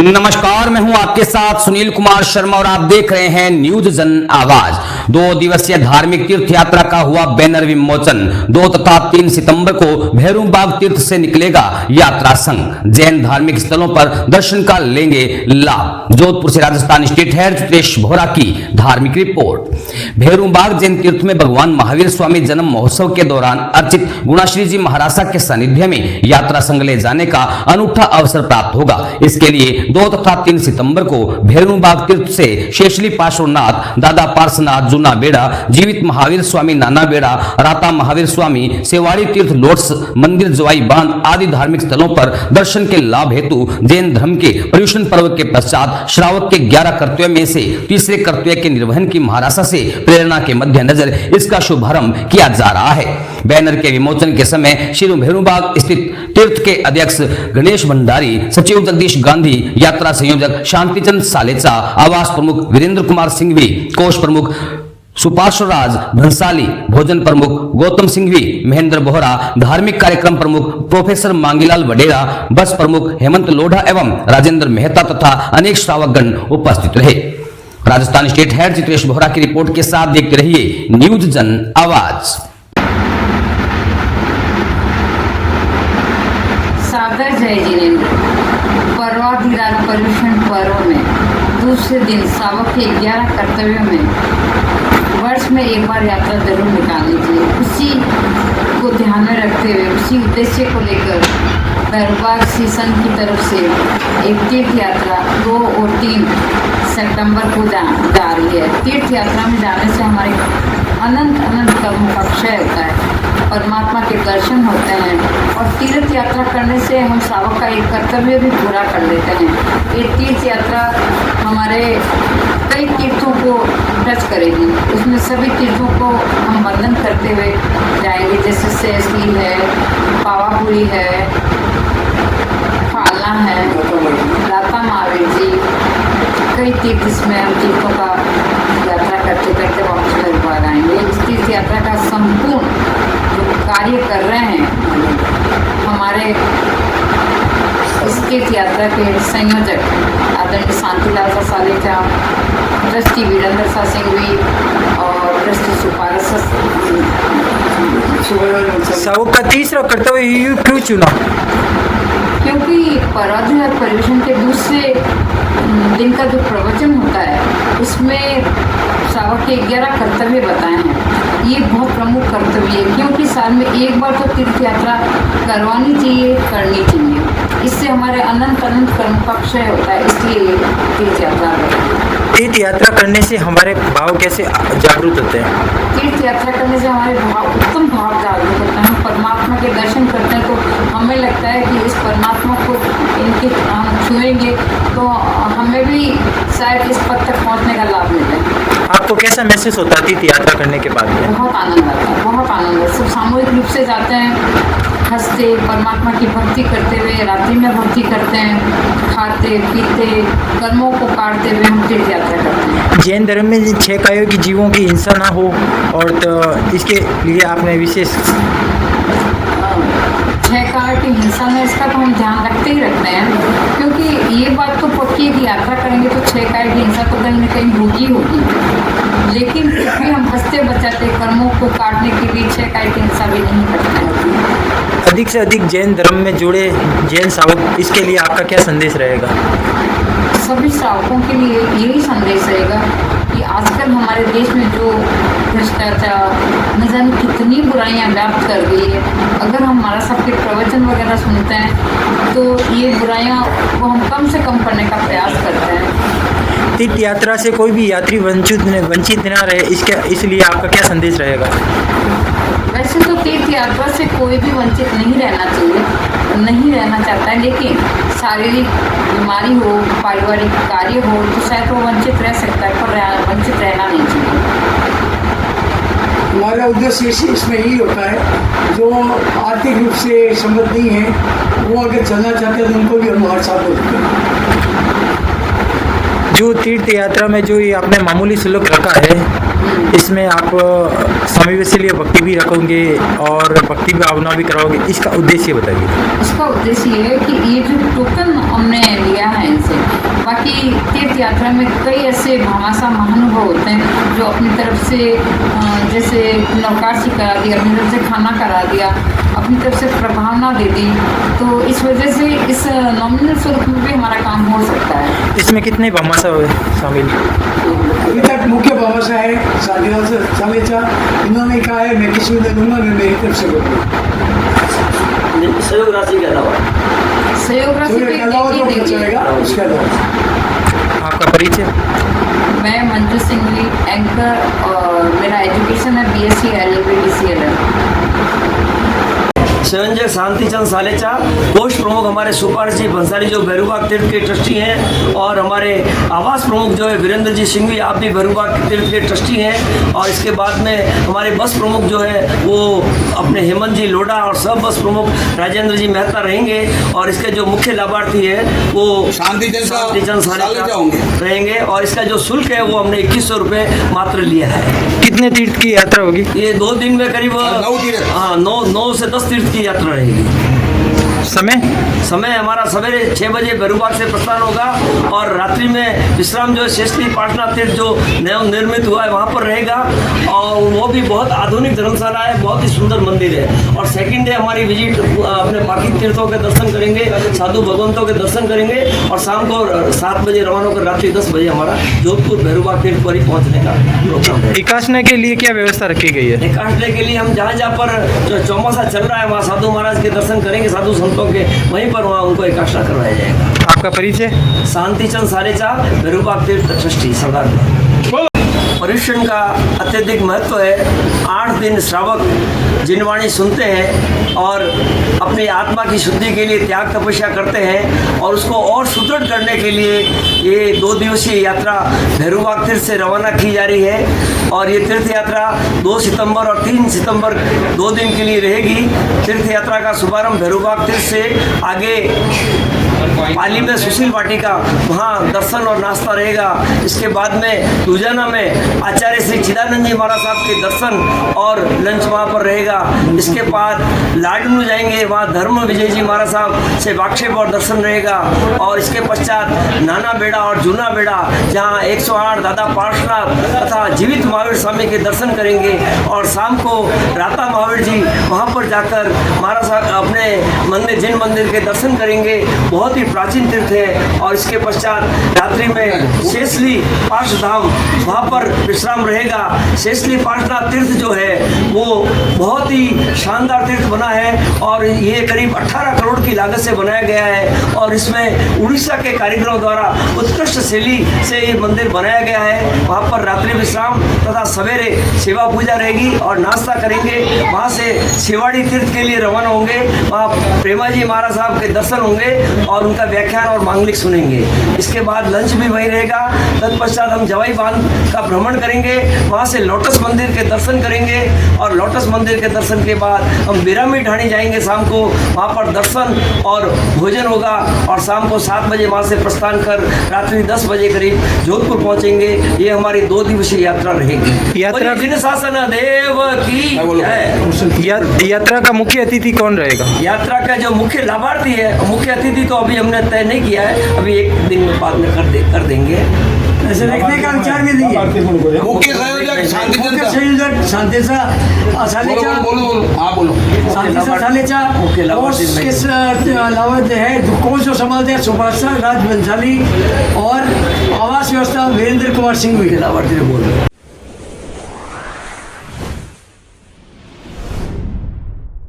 नमस्कार, मैं हूं आपके साथ सुनील कुमार शर्मा और आप देख रहे हैं न्यूज जन आवाज। 2 दिवसीय धार्मिक तीर्थ यात्रा का हुआ बैनर विमोचन। 2 तथा 3 सितंबर को भैरूबाग तीर्थ से निकलेगा यात्रा संघ। जैन धार्मिक स्थलों पर दर्शन का लेंगे लाभ। जोधपुर से राजस्थान स्टेट हेड चित्रेश बोहरा की धार्मिक रिपोर्ट। भैरूबाग जैन तीर्थ में भगवान महावीर स्वामी जन्म महोत्सव के दौरान अर्चित गुणाश्री जी महाराजा के सानिध्य में यात्रा संघ ले जाने का अनूठा अवसर प्राप्त होगा। इसके लिए 2 तथा 3 सितंबर को भैरूबाग तीर्थ से शेषली पार्श्वनाथ, दादा पार्श्वनाथ जूना बेड़ा, जीवित महावीर स्वामी नाना बेड़ा, राता महावीर स्वामी, सेवाड़ी तीर्थ लोट्स मंदिर, जवाई बांध आदि धार्मिक स्थलों पर दर्शन के लाभ हेतु जैन धर्म के पर्युषण पर्व के पश्चात श्रावक के 11 कर्तव्य में से तीसरे कर्तव्य के निर्वहन की महाराजा से प्रेरणा के मद्देनजर इसका शुभारंभ किया जा रहा है। बैनर के विमोचन के समय श्री भैरूबाग स्थित तीर्थ के अध्यक्ष गणेश भंडारी, सचिव जगदीश गांधी, यात्रा संयोजक शांतिचंद सालेचा, आवास प्रमुख वीरेंद्र कुमार सिंघवी, कोष प्रमुख सुपार्श्वराज भंसाली, भोजन प्रमुख गौतम सिंघवी, महेंद्र बोहरा, धार्मिक कार्यक्रम प्रमुख प्रोफेसर मांगीलाल वडेरा, बस प्रमुख हेमंत लोढ़ा एवं राजेंद्र मेहता तथा अनेक श्रावकगण उपस्थित रहे। राजस्थान स्टेट हेड चित्रेश बोहरा की रिपोर्ट के साथ देखते रहिए न्यूज जन आवाज। सागर जय जिनेन्द्र। पर्वाधिराज पर्युषण पर्व में दूसरे दिन सावक के 11 कर्तव्यों में वर्ष में एक बार यात्रा जरूर निकालनी चाहिए। उसी को ध्यान में रखते हुए, उसी उद्देश्य को लेकर भैरूबाग श्री संघ की तरफ से एक तीर्थ यात्रा 2 और 3 सितंबर को जा रही है। तीर्थ यात्रा में जाने से हमारे अनंत कर्मों का क्षय होता है, परमात्मा के दर्शन होते हैं और तीर्थ यात्रा करने से हम सावक का एक कर्तव्य भी पूरा कर लेते हैं। ये तीर्थ यात्रा हमारे कई तीर्थों को टच करेगी। उसमें सभी तीर्थों को हम वंदन करते हुए जाएंगे, जैसे शेषली है, पावापुरी है, फालना है, राता महावीर जी, कई तीर्थ इसमें हम तीर्थों का यात्रा करते करते वापस भैरूबाग आएंगे। इस तीर्थ यात्रा का संपूर्ण कार्य कर रहे हैं हमारे इस तीर्थ यात्रा के संयोजक आदरणीय शांतिलाल सालेचा, ट्रस्टी वीरेंद्र सिंघवी और ट्रस्टी सुपारस। सावक का तीसरा कर्तव्य क्यों चुना? क्योंकि पर्वाधिराज पर्युषण के दूसरे दिन का जो प्रवचन होता है उसमें सावक के 11 कर्तव्य बताए हैं। ये बहुत प्रमुख कर्तव्य है क्योंकि साल में एक बार तो तीर्थ यात्रा करवानी चाहिए, करनी चाहिए। इससे हमारे अनंत कर्म का क्षय होता है, इसलिए तीर्थ यात्रा तीर्थ यात्रा करने से हमारे भाव कैसे जागृत होते हैं? तीर्थ यात्रा करने से हमारे भाव, उत्तम भाव जागृत होते हैं। हम परमात्मा के दर्शन करते हैं तो हमें लगता है कि इस परमात्मा को इनके हम छुएंगे तो हमें भी शायद इस पद तक पहुंचने का लाभ मिले। आपको कैसा महसूस होता है तीर्थ यात्रा करने के बाद? बहुत आनंद आता है, बहुत आनंद है। सब सामूहिक रूप से जाते हैं, हंसते, परमात्मा की भक्ति करते हुए, रात्रि में भक्ति करते हैं, खाते पीते, कर्मों को काटते हुए हम तीर्थ यात्रा करते हैं। जैन धर्म में 6 कायों की जीवों की हिंसा ना हो और तो इसके लिए आपने विशेष 6 कायों की हिंसा में इसका तो हम ध्यान रखते ही रखते हैं, क्योंकि ये बात तो पक्की है कि यात्रा करेंगे तो 6 कायों की हिंसा तो कहीं न कहीं होगी होगी, लेकिन फिर भी हम हंसते बचाते कर्मों को काटने के लिए 6 कायों की हिंसा भी नहीं करते हैं। अधिक से अधिक जैन धर्म में जुड़े जैन सावक, इसके लिए आपका क्या संदेश रहेगा? सभी श्रावकों के लिए यही संदेश रहेगा कि आजकल हमारे देश में जो भ्रष्टाचार, न जाने कितनी बुराइयां व्याप्त कर गई है, अगर हम हमारा सबके प्रवचन वगैरह सुनते हैं तो ये बुराइयां को हम कम से कम करने का प्रयास करते हैं। तीर्थ यात्रा से कोई भी यात्री वंचित न रहे, इसलिए आपका क्या संदेश रहेगा? वैसे तो तीर्थ यात्रा से कोई भी वंचित नहीं रहना चाहिए, नहीं रहना चाहता है, लेकिन शारीरिक बीमारी हो, पारिवारिक कार्य हो तो शायद वो वंचित रह सकता है, पर वंचित रहना नहीं चाहिए। हमारा उद्देश्य इसमें यही होता है, जो आर्थिक रूप से समृद्ध नहीं है वो अगर चलना चाहते हैं तो उनको भी हम हमारे साथ होते हैं। जो तीर्थ यात्रा में जो ये आपने मामूली शुल्क रखा है इसमें आप स्वामी विवेकानंद भक्ति भी रखोगे और भक्ति भावना भी कराओगे, इसका उद्देश्य बताइए। इसका उद्देश्य ये है कि ये जो टोकन हमने लिया है इनसे, बाकी तीर्थ यात्रा में कई ऐसे भामाशाह महानुभव होते हैं जो अपनी तरफ से जैसे नौकाशी करा दिया, अपनी तरफ से खाना करा दिया, अपनी तरफ से प्रभावना दे दी, तो इस वजह से इस नॉमिनल स्वरूप में भी हमारा काम हो सकता है। इसमें कितने भामाशाह हुए शामिल? अभी तक मुख्य भामाशाह है सालेचा, इन्होंने कहा है मैं किसी को दूंगा, मैं मेरी तरफ से सहयोग राशि के अलावा सहयोग राशि के अलावा जो खर्च चलेगा उसके अलावा। आपका परिचय? मैं मंजू सिंघली, एंकर, और मेरा एजुकेशन है BSc LLB DCLM। संयोजक शांतिचंद सालेचा, कोष प्रमुख हमारे सुपार जी भंसाली जो भैरूबाग तीर्थ के ट्रस्टी हैं, और हमारे आवास प्रमुख जो है वीरेंद्र जी सिंघवी, आप भी भैरूबाग तीर्थ के ट्रस्टी हैं। और इसके बाद में हमारे बस प्रमुख जो है वो अपने हेमंत जी लोढ़ा और सब बस प्रमुख राजेंद्र जी मेहता रहेंगे। और इसके जो मुख्य लाभार्थी है वो शांतिचंद सालेचा रहेंगे। और इसका जो शुल्क है वो हमने 2100 रुपये मात्र लिया है। कितने तीर्थ की यात्रा होगी? ये 2 दिन में करीब 9 से 10 तीर्थ की यात्रा रहेगी। समय हमारा सवेरे 6 बजे भैरूबाग से प्रस्थान होगा और रात्रि में विश्राम जो है शेषली पाटना तीर्थ जो नव निर्मित हुआ है वहाँ पर रहेगा। और वो भी बहुत आधुनिक धर्मशाला है, बहुत ही सुंदर मंदिर है। और सेकंड डे हमारी विजिट अपने बाकी तीर्थों के दर्शन करेंगे, साधु भगवंतों के दर्शन करेंगे और शाम को 7 बजे रवाना होकर रात्रि 10 बजे हमारा जोधपुर भैरूबाग तीर्थ पर ही पहुँचने का प्रोग्राम है। एकादशी के लिए क्या व्यवस्था रखी गई है? एकादशी के लिए हम जहाँ पर चौमासा चल रहा है वहाँ साधु महाराज के दर्शन करेंगे, साधु संतों के, वहीं पर वहाँ उनको एकादशी करवाया जाएगा। आपका परिचय? शांतिचंद सालेचा, भैरूबाग तीर्थ ट्रस्टी सरदार। पर्युषण का अत्यधिक महत्व है। 8 दिन श्रावक जिनवाणी सुनते हैं और अपनी आत्मा की शुद्धि के लिए त्याग तपस्या करते हैं और उसको और सुदृढ़ करने के लिए ये 2 दिवसीय यात्रा भैरूबाग तीर्थ से रवाना की जा रही है। और ये तीर्थ यात्रा 2 सितंबर और 3 सितंबर 2 दिन के लिए रहेगी। तीर्थ यात्रा का शुभारंभ भैरूबाग तीर्थ से, आगे पाली में सुशील वाटिका, वहाँ दर्शन और नाश्ता रहेगा। इसके बाद में लुधियाना में आचार्य श्री चिदानंद जी महाराज साहब के दर्शन और लंच वहाँ पर रहेगा। इसके बाद लाडनू जाएंगे, वहाँ धर्म विजय जी महाराज साहब से वाक्षेप और दर्शन रहेगा। और इसके पश्चात नाना बेड़ा और जूना बेड़ा, जहाँ 108 दादा पार्श्वनाथ तथा जीवित महावीर स्वामी के दर्शन करेंगे। और शाम को राता महावीर जी वहाँ पर जाकर महाराज साहब अपने मंदिर, जिन मंदिर के दर्शन करेंगे। बहुत ही प्राचीन तीर्थ है। और इसके पश्चात रात्रि में शेषली पार्श्वधाम, वहाँ पर विश्राम रहेगा। शेषली पार्श्वनाथ तीर्थ जो है वो बहुत ही शानदार तीर्थ बना है और ये करीब 18 करोड़ की लागत से बनाया गया है। और इसमें उड़ीसा के कारीगरों द्वारा उत्कृष्ट शैली से ये मंदिर बनाया गया है। वहाँ पर रात्रि विश्राम तथा सवेरे सेवा पूजा रहेगी और नाश्ता करेंगे। वहाँ से शिवाड़ी तीर्थ के लिए रवाना होंगे, वहाँ प्रेमा जी महाराज साहब के दर्शन होंगे और उनका व्याख्यान और मांगलिक सुनेंगे। इसके बाद लंच भी वहीं रहेगा। तत्पश्चात हम जवाई बांध का भ्रमण करेंगे, वहाँ से लोटस मंदिर के दर्शन करेंगे और लोटस मंदिर के दर्शन के बाद हम बिरामी ढाणी जाएंगे शाम को, वहाँ पर दर्शन और भोजन होगा। और शाम को 7 बजे वहाँ से प्रस्थान कर रात्रि 10 बजे करीब जोधपुर पहुँचेंगे। ये हमारी 2 दिवसीय यात्रा रहेगी। यात्रा जिन शासन देव की है। यात्रा का मुख्य अतिथि कौन रहेगा? यात्रा का जो मुख्य लाभार्थी है, मुख्य अतिथि तो अभी हमने तय नहीं किया है, अभी 1 दिन में बाद में कर देंगे। ऐसे रखने का विचार भी नहीं है। मुख्य संयोजक शांतिचंद शांतिसा सालेचा, शांतिसा सालेचा, और किस अलावा जो है कौन सा संभालते हैं? सुभाष राज बंसाली और आवास व्यवस्था वीरेंद्र कुमार सिंह भी लाभार्थी बोल रहे हैं।